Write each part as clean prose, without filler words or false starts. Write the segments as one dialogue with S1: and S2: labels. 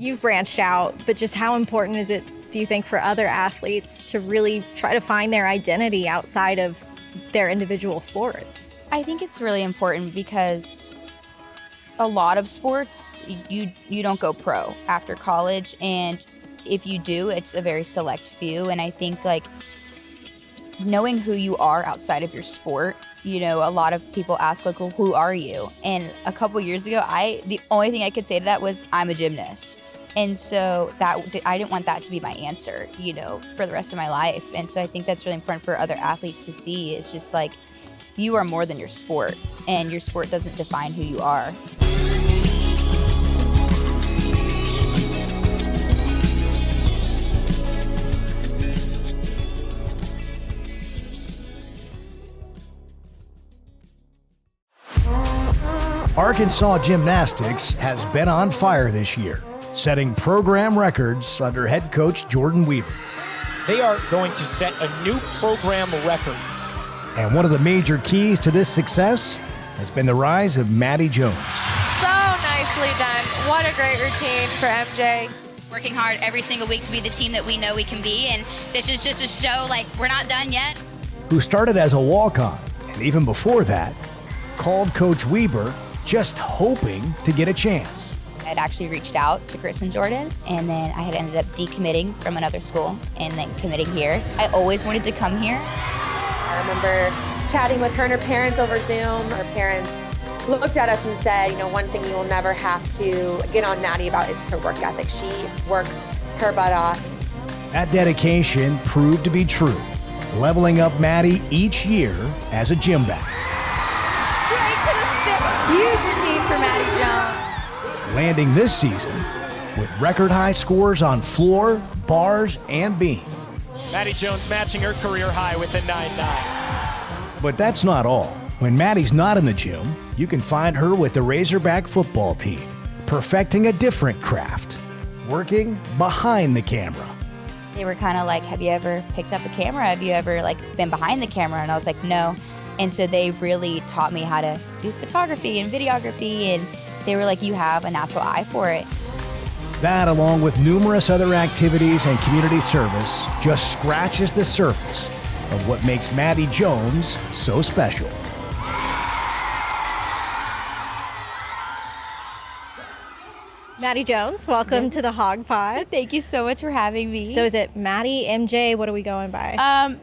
S1: you've branched out, but just how important is it, do you think, for other athletes to really try to find their identity outside of their individual sports?
S2: I think it's really important because a lot of sports, you don't go pro after college, and if you do, it's a very select few. And I think like knowing who you are outside of your sport, you know, a lot of people ask like, well, who are you? And a couple years ago, the only thing I could say to that was I'm a gymnast. And so I didn't want that to be my answer, you know, for the rest of my life. And so I think that's really important for other athletes to see. It's just like, you are more than your sport, and your sport doesn't define who you are.
S3: Arkansas Gymnastics has been on fire this year, setting program records under head coach Jordan Weaver.
S4: They are going to set a new program record.
S3: And one of the major keys to this success has been the rise of Maddie Jones.
S5: So nicely done. What a great routine for MJ.
S6: Working hard every single week to be the team that we know we can be, and this is just a show like we're not done yet.
S3: Who started as a walk-on, and even before that, called Coach Weber just hoping to get a chance.
S2: I'd actually reached out to Chris and Jordan, and then I had ended up decommitting from another school and then committing here. I always wanted to come here.
S7: I remember chatting with her and her parents over Zoom. Her parents looked at us and said, you know, one thing you will never have to get on Maddie about is her work ethic. She works her butt off.
S3: That dedication proved to be true, leveling up Maddie each year as a gym back.
S6: Straight to the stick. Huge routine for Maddie Jones.
S3: Landing this season with record high scores on floor, bars, and beam.
S4: Maddie Jones matching her career high with a 9.9.
S3: But that's not all. When Maddie's not in the gym, you can find her with the Razorback football team, perfecting a different craft, working behind the camera.
S2: They were kind of like, have you ever picked up a camera? Have you ever like been behind the camera? And I was like, no. And so they really taught me how to do photography and videography, and they were like, you have a natural eye for it.
S3: That, along with numerous other activities and community service, just scratches the surface of what makes Maddie Jones so special.
S1: Maddie Jones, welcome to the Hog Pod.
S2: Thank you so much for having me.
S1: So is it Maddie, MJ? What are we going by?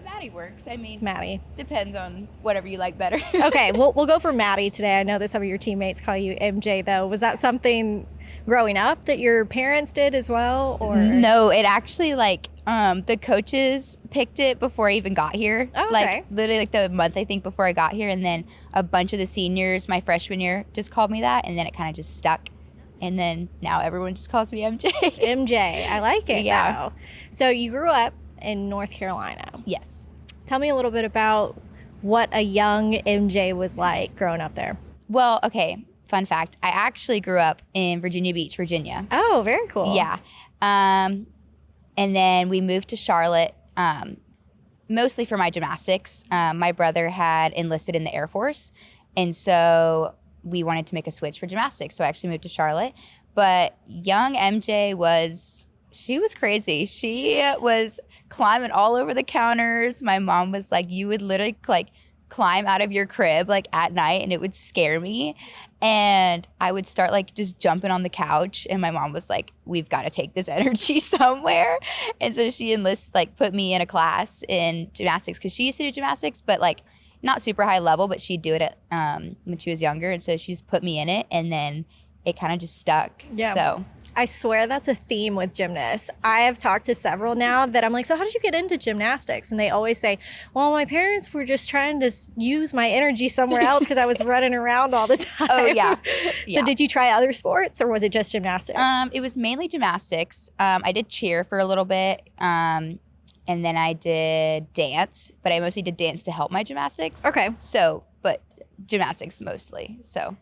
S2: Maddie works. I mean,
S1: Maddie.
S2: Depends on whatever you like better.
S1: Okay, we'll go for Maddie today. I know that some of your teammates call you MJ, though. Was that something growing up that your parents did as well, or?
S2: No, it actually the coaches picked it before I even got here.
S1: Oh, okay.
S2: Like literally like the month I think before I got here, and then a bunch of the seniors my freshman year just called me that, and then it kind of just stuck. And then now everyone just calls me MJ.
S1: MJ, I like it.
S2: Yeah.
S1: Though. So you grew up in North Carolina.
S2: Yes.
S1: Tell me a little bit about what a young MJ was like growing up there.
S2: Well, okay. Fun fact. I actually grew up in Virginia Beach, Virginia.
S1: Oh, very cool.
S2: Yeah. And then we moved to Charlotte, mostly for my gymnastics. My brother had enlisted in the Air Force, and so we wanted to make a switch for gymnastics. So I actually moved to Charlotte. But young MJ was crazy. She was climbing all over the counters. My mom was like, you would literally climb out of your crib at night, and it would scare me. And I would start just jumping on the couch, and my mom was like, we've got to take this energy somewhere. And so she put me in a class in gymnastics, because she used to do gymnastics, but not super high level, but she'd do it when she was younger. And so she's put me in it, and then it kind of just stuck.
S1: Yeah.
S2: So
S1: I swear that's a theme with gymnasts. I have talked to several now that I'm like, so how did you get into gymnastics? And they always say, well, my parents were just trying to use my energy somewhere else because I was running around all the time.
S2: Oh, yeah.
S1: So did you try other sports, or was it just gymnastics?
S2: It was mainly gymnastics. I did cheer for a little bit. And then I did dance, but I mostly did dance to help my gymnastics.
S1: Okay.
S2: So, but gymnastics mostly, so.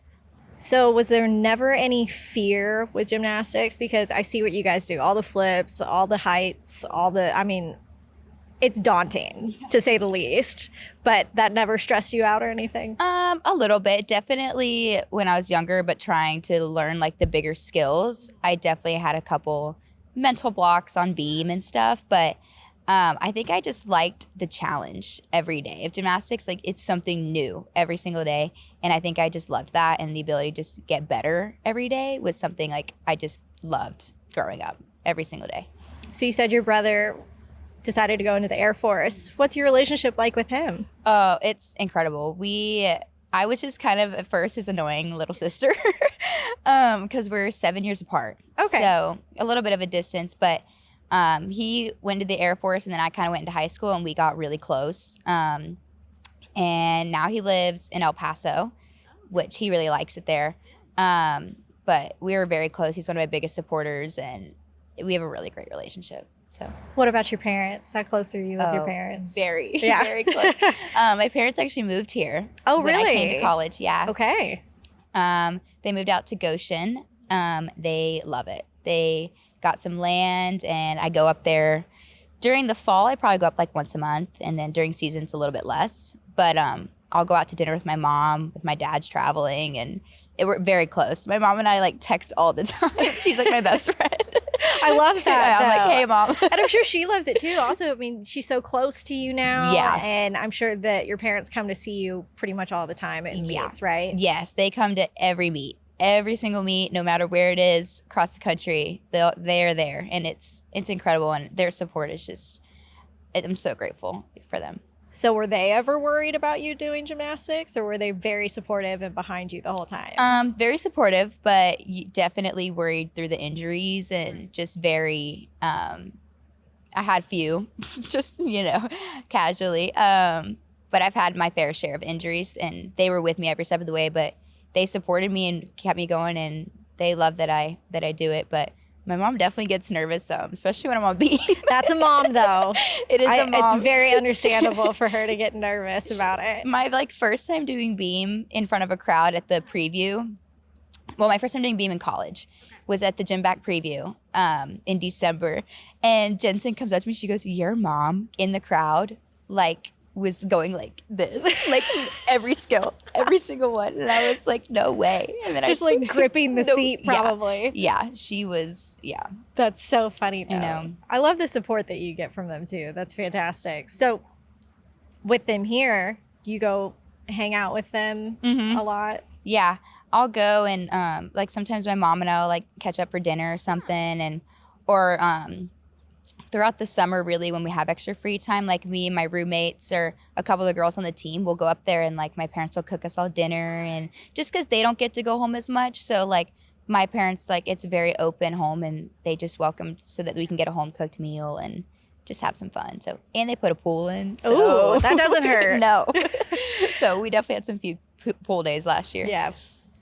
S1: So was there never any fear with gymnastics? Because I see what you guys do, all the flips, all the heights, it's daunting to say the least, but that never stressed you out or anything?
S2: A little bit. Definitely when I was younger, but trying to learn like the bigger skills, I definitely had a couple mental blocks on beam and stuff, but I think I just liked the challenge every day of gymnastics. Like it's something new every single day. And I think I just loved that, and the ability to just get better every day was something like I just loved growing up every single day.
S1: So you said your brother decided to go into the Air Force. What's your relationship like with him?
S2: Oh, it's incredible. I was just kind of at first his annoying little sister because we're 7 years apart.
S1: Okay.
S2: So a little bit of a distance, but he went to the Air Force, and then I kind of went into high school, and we got really close. And now he lives in El Paso, which he really likes it there. But we were very close. He's one of my biggest supporters, and we have a really great relationship. So,
S1: what about your parents? How close are you with your parents?
S2: Very,
S1: Yeah.
S2: very close. My parents actually moved here.
S1: Oh,
S2: when
S1: really?
S2: I came to college, yeah.
S1: Okay.
S2: They moved out to Goshen. They love it. They got some land, and I go up there during the fall. I probably go up like once a month, and then during seasons a little bit less. But I'll go out to dinner with my mom, with my dad's traveling, and we're very close. My mom and I like text all the time. She's like my best friend.
S1: I love that.
S2: I'm like, hey, Mom.
S1: And I'm sure she loves it too. Also, I mean, she's so close to you now.
S2: Yeah.
S1: And I'm sure that your parents come to see you pretty much all the time at meets, right?
S2: Yes, they come to every meet, every single meet, no matter where it is across the country. They're there, and it's incredible. And their support is just, I'm so grateful for them.
S1: So were they ever worried about you doing gymnastics, or were they very supportive and behind you the whole time?
S2: Very supportive, but definitely worried through the injuries, and just very, I had few, just, casually. But I've had my fair share of injuries, and they were with me every step of the way, but they supported me and kept me going, and they love that I do it. But my mom definitely gets nervous, especially when I'm on beam.
S1: That's a mom, though.
S2: It is a mom.
S1: It's very understandable for her to get nervous about it.
S2: My first time doing beam in front of a crowd at the preview. Well, my first time doing beam in college was at the gym back preview in December, and Jensen comes up to me. She goes, "Your mom in the crowd was going like this, like every single one," and I was like, "No way!" And then
S1: just gripping the seat, probably.
S2: Yeah, she was. Yeah,
S1: that's so funny. Though.
S2: I know.
S1: I love the support that you get from them too. That's fantastic. So, with them here, do you go hang out with them a lot?
S2: Yeah, I'll go, and sometimes my mom and I'll catch up for dinner or something, or throughout the summer, really, when we have extra free time, me and my roommates or a couple of girls on the team will go up there, and my parents will cook us all dinner, and just because they don't get to go home as much, so my parents it's a very open home, and they just welcome so that we can get a home cooked meal and just have some fun. So, and they put a pool in. So.
S1: Ooh, that doesn't hurt.
S2: No. So we definitely had some few pool days last year.
S1: Yeah.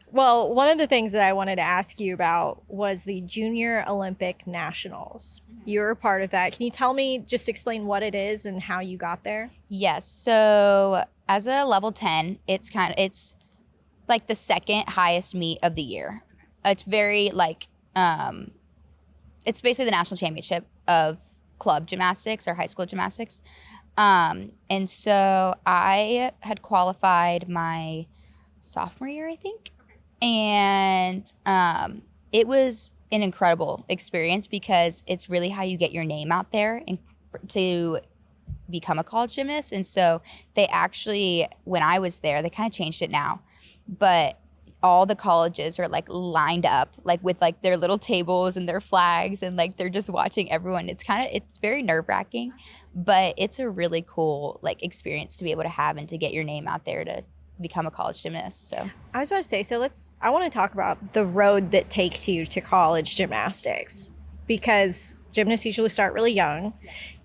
S1: Well, one of the things that I wanted to ask you about was the Junior Olympic Nationals. You're a part of that. Can you tell me, just explain what it is and how you got there?
S2: Yes. So as a level 10, it's the second highest meet of the year. It's very it's basically the national championship of club gymnastics or high school gymnastics. And so I had qualified my sophomore year, I think. And it was an incredible experience because it's really how you get your name out there and to become a college gymnast. And so they actually, when I was there, they kind of changed it now, but all the colleges are lined up with their little tables and their flags, and they're just watching everyone. It's very nerve-wracking, but it's a really cool experience to be able to have and to get your name out there to become a college gymnast. So
S1: I was about to say, I want to talk about the road that takes you to college gymnastics, because gymnasts usually start really young.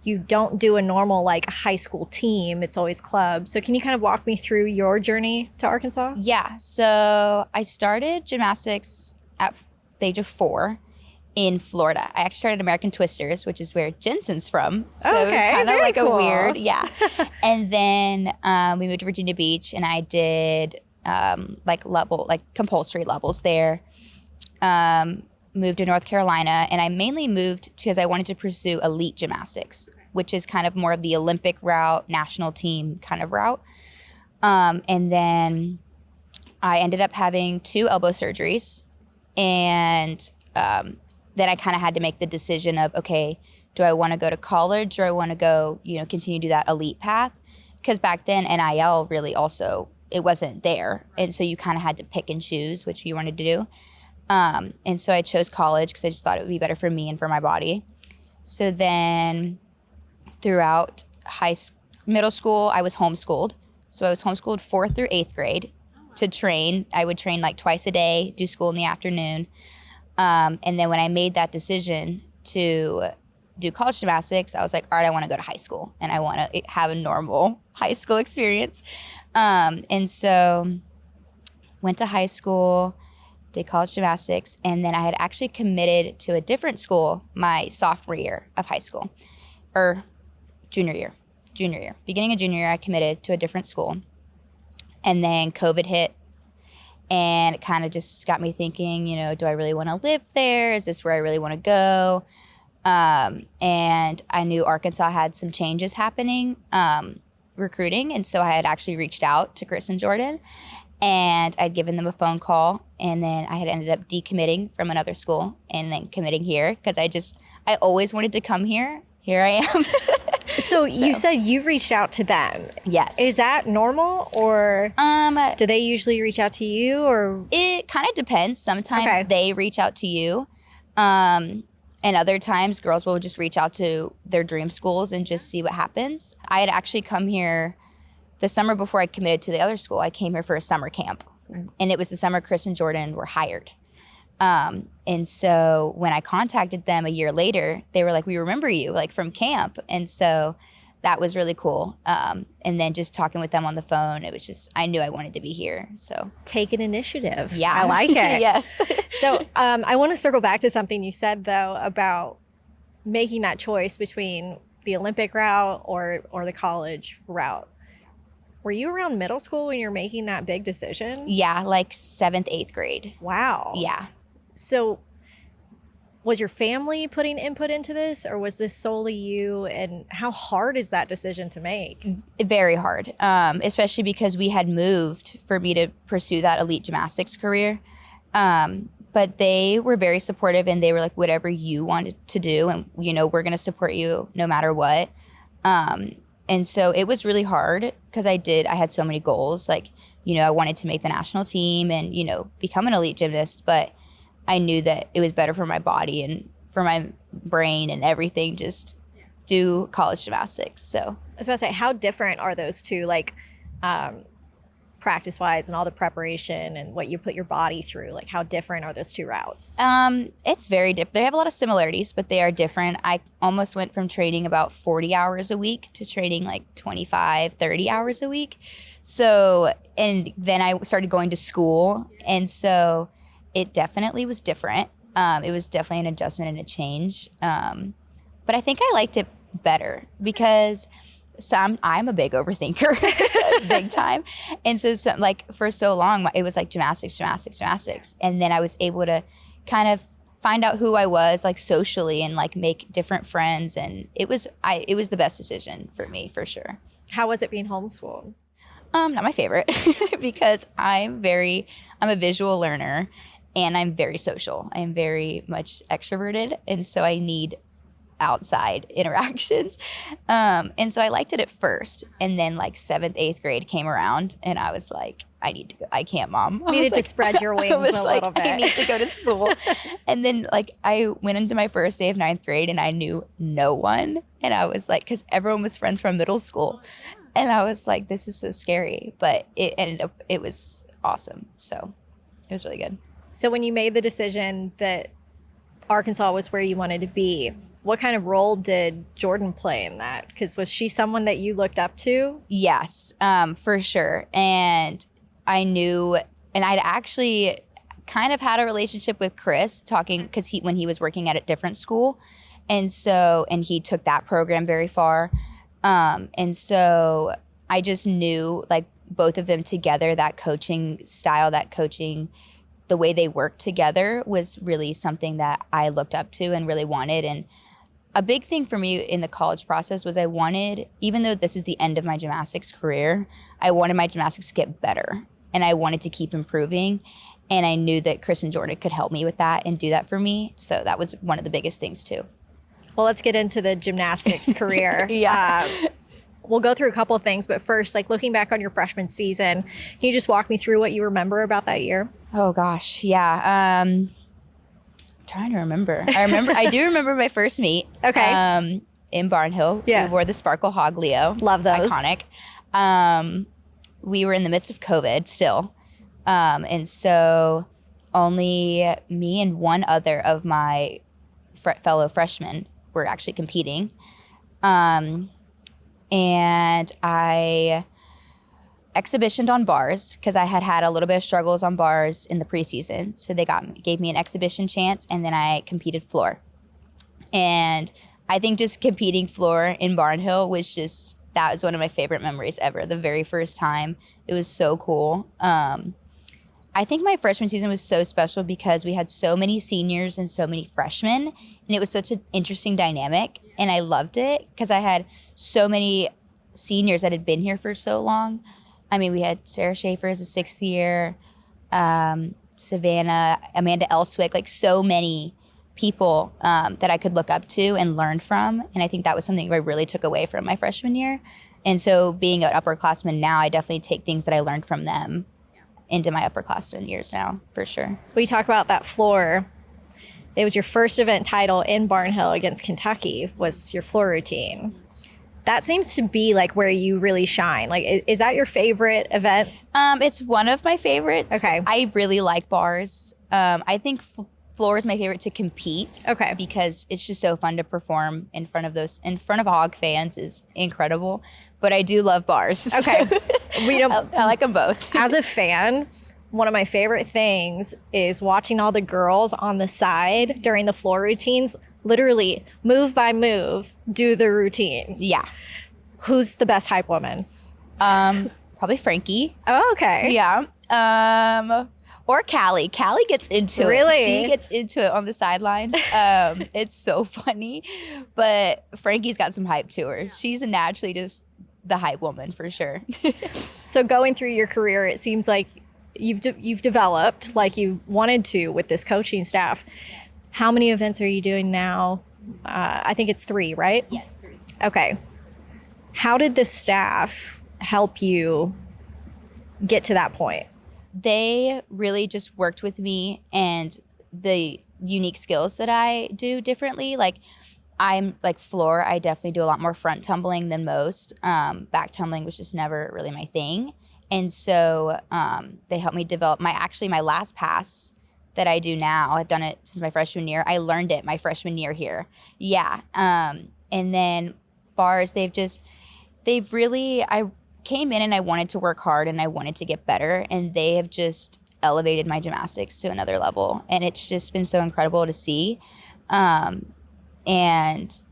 S1: You don't do a normal high school team. It's always club. So can you kind of walk me through your journey to Arkansas?
S2: Yeah. So I started gymnastics at the age of 4 in Florida. I actually started American Twisters, which is where Jensen's from. So it was kind of
S1: cool.
S2: a weird, yeah. And then we moved to Virginia Beach, and I did compulsory levels there. Moved to North Carolina, and I mainly moved because I wanted to pursue elite gymnastics. which is kind of more of the Olympic route, national team kind of route. And then I ended up having 2 elbow surgeries. And then I kind of had to make the decision of, okay, do I want to go to college or I want to go, continue to do that elite path? Because back then NIL really also, it wasn't there. And so you kind of had to pick and choose which you wanted to do. And so I chose college because I just thought it would be better for me and for my body. So then throughout middle school, I was homeschooled. So I was homeschooled 4th through 8th grade to train. I would train like twice a day, do school in the afternoon. And then when I made that decision to do college gymnastics, I was like, all right, I want to go to high school and I want to have a normal high school experience. And so went to high school, did college gymnastics, and then I had actually committed to a different school my sophomore year of high school, or junior year. Beginning of junior year, I committed to a different school. And then COVID hit, and it kind of just got me thinking, do I really want to live there? Is this where I really want to go? And I knew Arkansas had some changes happening, recruiting. And so I had actually reached out to Chris and Jordan, and I'd given them a phone call. And then I had ended up decommitting from another school and then committing here because I always wanted to come here. Here I am.
S1: So you said you reached out to them.
S2: Yes.
S1: Is that normal, or do they usually reach out to you, or?
S2: It kind of depends. Sometimes
S1: Okay.
S2: they reach out to you. And other times girls will just reach out to their dream schools and just see what happens. I had actually come here the summer before I committed to the other school. I came here for a summer camp, and it was the summer Chris and Jordan were hired. And so when I contacted them a year later, they were like, we remember you, like from camp. And so that was really cool. And then just talking with them on the phone, it was just, I knew I wanted to be here. So
S1: Take an initiative.
S2: yeah,
S1: I like it.
S2: Yes.
S1: So I want to circle back to something you said, though, about making that choice between the Olympic route or the college route. Were you around middle school when you're making that big decision?
S2: Yeah, like 7th, 8th grade.
S1: Wow.
S2: Yeah.
S1: So was your family putting input into this, or was this solely you? And how hard is that decision to make?
S2: Very hard, especially because we had moved for me to pursue that elite gymnastics career. But they were very supportive, and they were like, whatever you wanted to do, and, we're going to support you no matter what. And so it was really hard because I had so many goals. Like, I wanted to make the national team and, become an elite gymnast, but I knew that it was better for my body and for my brain and everything, just do college gymnastics. So
S1: I was about to say, how different are those two, like practice-wise and all the preparation and what you put your body through? Like, how different are those two routes?
S2: it's very different. They have a lot of similarities, but they are different. I almost went from training about 40 hours a week to training like 25, 30 hours a week. So, and then I started going to school. And so it definitely was different. It was definitely an adjustment and a change. But I think I liked it better because I'm a big overthinker, big time. And so for so long, it was like gymnastics. And then I was able to kind of find out who I was like socially and like make different friends. And it was the best decision for me, for sure.
S1: How was it being homeschooled?
S2: Not my favorite because I'm a visual learner and I'm very social. I'm very much extroverted. And so I need outside interactions. And so I liked it at first. And then like 7th, 8th grade came around and I was like, I need to go. I can't, Mom.
S1: Needed to spread your wings a little bit.
S2: I need to go to school. And then like I went into my first day of 9th grade and I knew no one. And I was like, because everyone was friends from middle school. And I was like, this is so scary. But it was awesome. So it was really good.
S1: So when you made the decision that Arkansas was where you wanted to be, what kind of role did Jordan play in that? Because was she someone that you looked up to?
S2: Yes, for sure. And I knew, and I'd actually kind of had a relationship with Chris talking, because when he was working at a different school. And he took that program very far. And so I just knew like both of them together, that coaching style, the way they worked together was really something that I looked up to and really wanted. And a big thing for me in the college process was I wanted, even though this is the end of my gymnastics career, I wanted my gymnastics to get better and I wanted to keep improving. And I knew that Chris and Jordan could help me with that and do that for me. So that was one of the biggest things too.
S1: Well, let's get into the gymnastics career.
S2: Yeah.
S1: We'll go through a couple of things, but first, like looking back on your freshman season, can you just walk me through what you remember about that year?
S2: Oh gosh, yeah. I'm trying to remember. I do remember my first meet.
S1: Okay.
S2: In Barnhill.
S1: Yeah.
S2: We wore the Sparkle Hog Leo.
S1: Love those.
S2: Iconic. We were in the midst of COVID still. And so only me and one other of my fellow freshmen were actually competing. And I exhibitioned on bars because I had a little bit of struggles on bars in the preseason. So they gave me an exhibition chance, and then I competed floor. And I think just competing floor in Barnhill that was one of my favorite memories ever. The very first time, it was so cool. I think my freshman season was so special because we had so many seniors and so many freshmen, and it was such an interesting dynamic, and I loved it because I had so many seniors that had been here for so long. I mean, we had Sarah Schaefer as a 6th year, Savannah, Amanda Elswick, like so many people that I could look up to and learn from, and I think that was something I really took away from my freshman year. And so being an upperclassman now, I definitely take things that I learned from them into my upperclassmen years now, for sure.
S1: We talk about that floor. It was your first event title in Barnhill against Kentucky was your floor routine. That seems to be like where you really shine. Like, is that your favorite event?
S2: It's one of my favorites.
S1: Okay.
S2: I really like bars. I think floor is my favorite to compete.
S1: Okay.
S2: Because it's just so fun to perform in front of Hog fans is incredible. But I do love bars.
S1: Okay.
S2: I like them both.
S1: As a fan, one of my favorite things is watching all the girls on the side during the floor routines, literally move by move, do the routine.
S2: Yeah.
S1: Who's the best hype woman?
S2: Probably Frankie.
S1: Oh, okay.
S2: Yeah. Or Callie. Callie gets into it.
S1: Really?
S2: She gets into it on the sideline. It's so funny. But Frankie's got some hype to her. She's naturally just the hype woman for sure.
S1: So going through your career, it seems like you've developed like you wanted to with this coaching staff. How many events are you doing now? I think it's 3, right?
S2: Yes, 3.
S1: Okay. How did the staff help you get to that point?
S2: They really just worked with me and the unique skills that I do differently. Like I'm like floor, I definitely do a lot more front tumbling than most. Back tumbling was just never really my thing. And so they helped me develop my last pass that I do now. I've done it since my freshman year. I learned it my freshman year here. Yeah. And then bars, I came in and I wanted to work hard and I wanted to get better, and they have just elevated my gymnastics to another level, and it's just been so incredible to see. And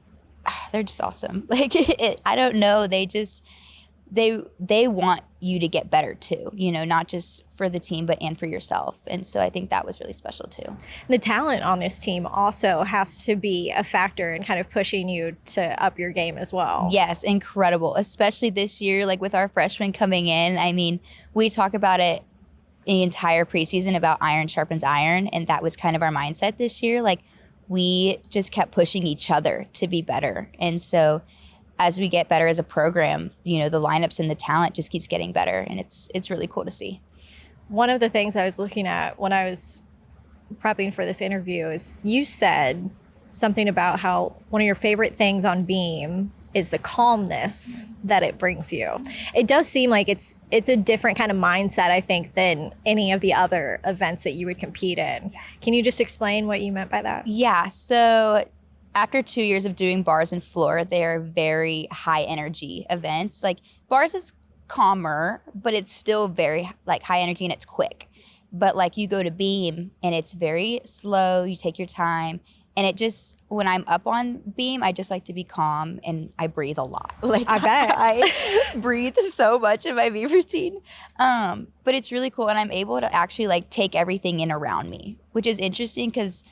S2: they're just awesome. Like I don't know, they want you to get better too, not just for the team but and for yourself. And so I think that was really special too.
S1: The talent on this team also has to be a factor in kind of pushing you to up your game as well.
S2: Yes, incredible, especially this year, like with our freshmen coming in. I mean, we talk about it the entire preseason about iron sharpens iron, and that was kind of our mindset this year. Like we just kept pushing each other to be better. And so as we get better as a program, the lineups and the talent just keeps getting better, and it's really cool to see.
S1: One of the things I was looking at when I was prepping for this interview is you said something about how one of your favorite things on beam is the calmness that it brings you. It does seem like it's a different kind of mindset, I think, than any of the other events that you would compete in. Can you just explain what you meant by that?
S2: Yeah, so after 2 years of doing bars and floor, they're very high energy events. Like bars is calmer, but it's still very like high energy and it's quick. But like you go to beam and it's very slow, you take your time. And it just, when I'm up on beam, I just like to be calm and I breathe a lot. Like
S1: I bet.
S2: I breathe so much in my beam routine. But it's really cool, and I'm able to actually like take everything in around me, which is interesting because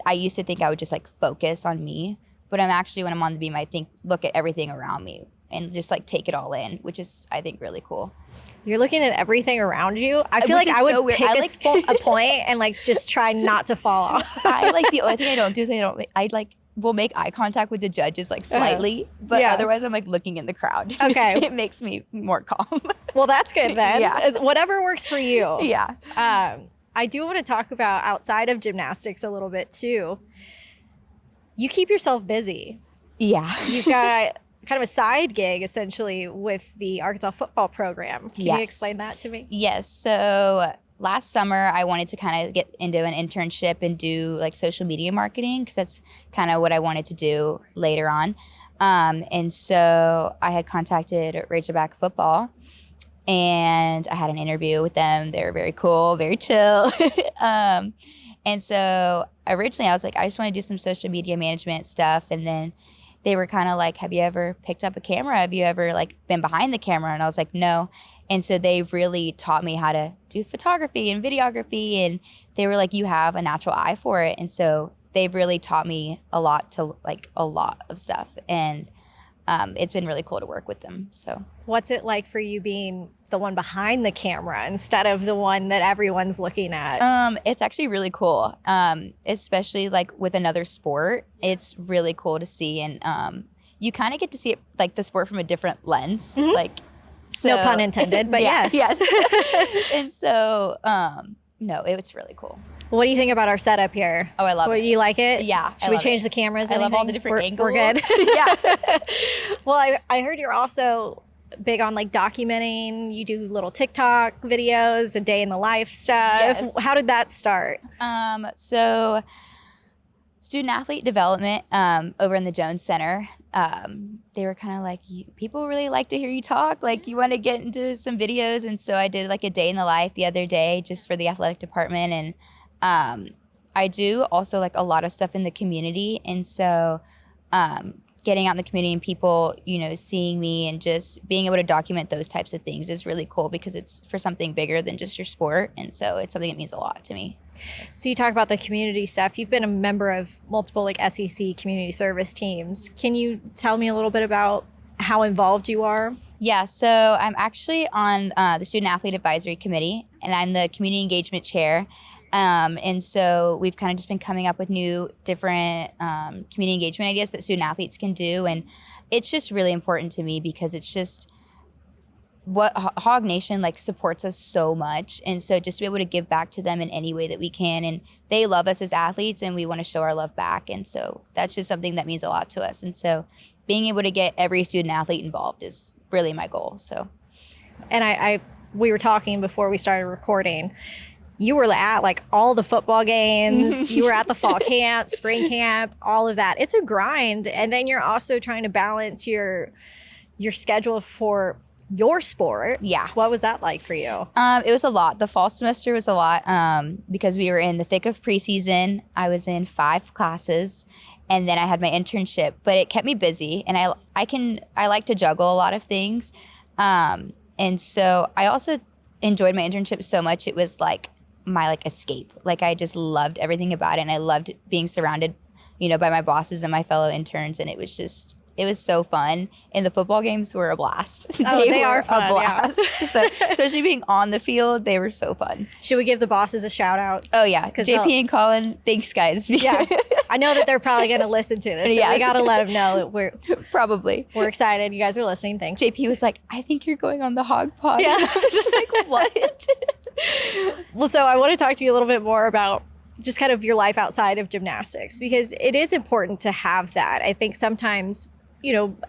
S2: I used to think I would just like focus on me. But I'm actually, when I'm on the beam, I think look at everything around me and just like take it all in, which is, I think, really cool.
S1: You're looking at everything around you. I feel like I would pick a point and like just try not to fall off.
S2: The only thing I don't do is will make eye contact with the judges like slightly, but otherwise I'm like looking in the crowd.
S1: Okay.
S2: It makes me more calm.
S1: Well, that's good then.
S2: Yeah.
S1: Whatever works for you.
S2: Yeah.
S1: I do want to talk about outside of gymnastics a little bit too. You keep yourself busy.
S2: Yeah.
S1: You've got kind of a side gig essentially with the Arkansas football program. Can you explain that to me?
S2: Yes. So last summer, I wanted to kind of get into an internship and do like social media marketing because that's kind of what I wanted to do later on. And so I had contacted Razorback football and I had an interview with them. They were very cool, very chill. And so originally I was like, I just want to do some social media management stuff. And then they were kind of like, have you ever picked up a camera? Have you ever like been behind the camera? And I was like, no. And so they really taught me how to do photography and videography. And they were like, you have a natural eye for it. And so they've really taught me a lot of stuff. And it's been really cool to work with them. So
S1: what's it like for you being the one behind the camera instead of the one that everyone's looking at?
S2: It's actually really cool, especially like with another sport. It's really cool to see, and you kind of get to see it like the sport from a different lens.
S1: Mm-hmm.
S2: Like, so,
S1: no pun intended, but yes.
S2: And so, no, it's really cool.
S1: What do you think about our setup here?
S2: Oh, I love it.
S1: You like it?
S2: Yeah.
S1: Should we change the cameras?
S2: I love all the different angles.
S1: We're good.
S2: Yeah.
S1: Well, I heard you're also big on like documenting. You do little TikTok videos, a day in the life stuff.
S2: Yes.
S1: How did that start?
S2: So student athlete development over in the Jones Center, they were kind of like, people really like to hear you talk. Like, you want to get into some videos. And so I did like a day in the life the other day just for the athletic department. And I do also like a lot of stuff in the community. And so getting out in the community and people, seeing me and just being able to document those types of things is really cool because it's for something bigger than just your sport. And so it's something that means a lot to me.
S1: So you talk about the community stuff. You've been a member of multiple like SEC community service teams. Can you tell me a little bit about how involved you are?
S2: Yeah, so I'm actually on the Student Athlete Advisory Committee, and I'm the community engagement chair. And so we've kind of just been coming up with new, different community engagement ideas that student athletes can do. And it's just really important to me because it's just what Hog Nation like supports us so much. And so just to be able to give back to them in any way that we can. And they love us as athletes and we want to show our love back. And so that's just something that means a lot to us. And so being able to get every student athlete involved is really my goal. So,
S1: and we were talking before we started recording. You were at like all the football games. You were at the fall camp, spring camp, all of that. It's a grind. And then you're also trying to balance your schedule for your sport.
S2: Yeah.
S1: What was that like for you?
S2: It was a lot. The fall semester was a lot because we were in the thick of preseason. I was in 5 classes and then I had my internship, but it kept me busy and I like to juggle a lot of things. And so I also enjoyed my internship so much. It was like my like escape. Like I just loved everything about it and I loved being surrounded, by my bosses and my fellow interns, and it was so fun. And the football games were a blast.
S1: They are fun,
S2: a blast. Yeah. So especially being on the field, they were so fun.
S1: Should we give the bosses a shout out?
S2: Oh yeah, JP and Colin, thanks guys.
S1: Yeah, I know that they're probably going to listen to this. So we got to let them know that we're excited. You guys are listening. Thanks.
S2: JP was like, I think you're going on the Hog Pod.
S1: Yeah.
S2: I was like, what?
S1: Well, so I want to talk to you a little bit more about just kind of your life outside of gymnastics, because it is important to have that. I think sometimes,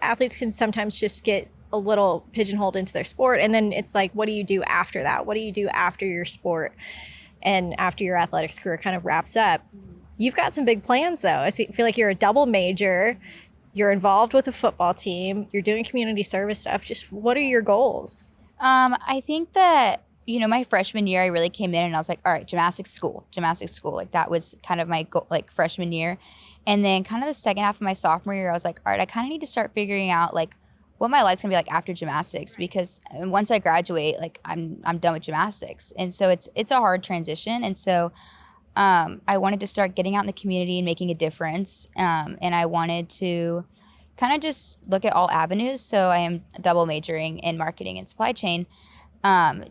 S1: athletes can sometimes just get a little pigeonholed into their sport. And then it's like, what do you do after that? What do you do after your sport and after your athletics career kind of wraps up? You've got some big plans, though. I feel like you're a double major. You're involved with a football team. You're doing community service stuff. Just what are your goals?
S2: I think that, my freshman year, I really came in and I was like, all right, gymnastics school. Like that was kind of my goal, like freshman year. And then kind of the second half of my sophomore year, I was like, all right, I kind of need to start figuring out like what my life's gonna be like after gymnastics, because once I graduate, like I'm done with gymnastics. And so it's a hard transition. And so I wanted to start getting out in the community and making a difference. And I wanted to kind of just look at all avenues. So I am double majoring in marketing and supply chain,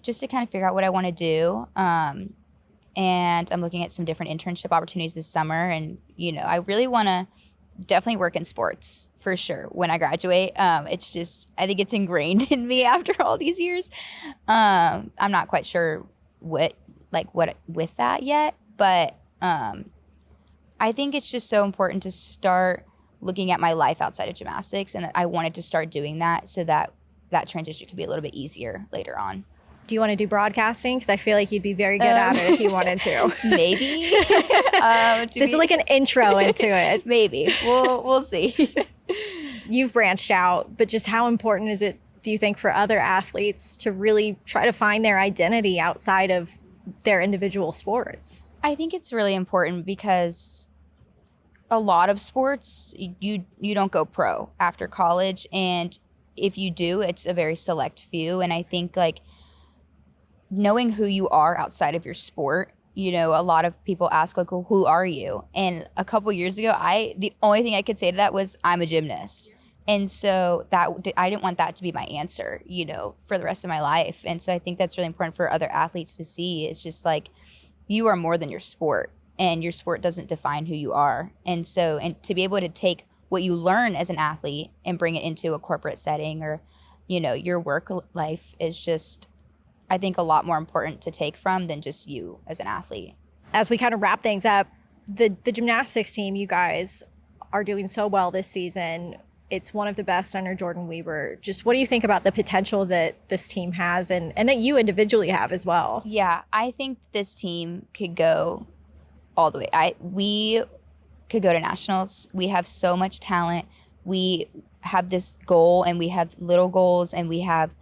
S2: just to kind of figure out what I want to do. And I'm looking at some different internship opportunities this summer. And, I really want to definitely work in sports for sure when I graduate. It's just, I think it's ingrained in me after all these years. I'm not quite sure what with that yet, but I think it's just so important to start looking at my life outside of gymnastics, and I wanted to start doing that so that transition could be a little bit easier later on.
S1: Do you want to do broadcasting? Because I feel like you'd be very good at it if you wanted to.
S2: Maybe.
S1: This is like an intro into it.
S2: Maybe. We'll see.
S1: You've branched out, but just how important is it, do you think, for other athletes to really try to find their identity outside of their individual sports?
S2: I think it's really important because a lot of sports, you don't go pro after college. And if you do, it's a very select few. And I think knowing who you are outside of your sport, a lot of people ask well, who are you? And a couple years ago, the only thing I could say to that was I'm a gymnast. And so I didn't want that to be my answer, for the rest of my life. And so I think that's really important for other athletes to see. It's just you are more than your sport, and your sport doesn't define who you are. And to be able to take what you learn as an athlete and bring it into a corporate setting or, your work life is just, I think, a lot more important to take from than just you as an athlete.
S1: As we kind of wrap things up, the gymnastics team, you guys are doing so well this season. It's one of the best under Jordan Weber. Just what do you think about the potential that this team has and that you individually have as well?
S2: Yeah, I think this team could go all the way. We could go to nationals. We have so much talent. We have this goal, and we have little goals, and we have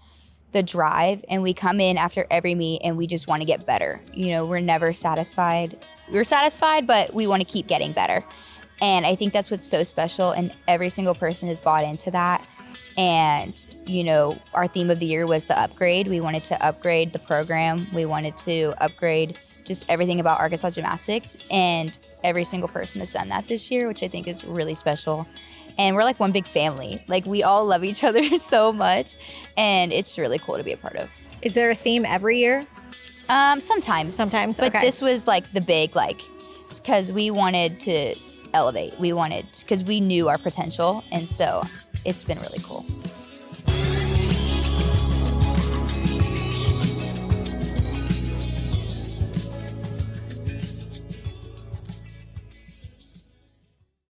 S2: the drive, and we come in after every meet and we just want to get better. We're never satisfied. We're satisfied, but we want to keep getting better. And I think that's what's so special, and every single person has bought into that. And, our theme of the year was the upgrade. We wanted to upgrade the program. We wanted to upgrade just everything about Arkansas gymnastics. And every single person has done that this year, which I think is really special. And we're like one big family. We all love each other so much. And it's really cool to be a part of.
S1: Is there a theme every year?
S2: Sometimes.
S1: Sometimes,
S2: But
S1: okay.
S2: this was the big, because we wanted to elevate. Because we knew our potential. And so it's been really cool.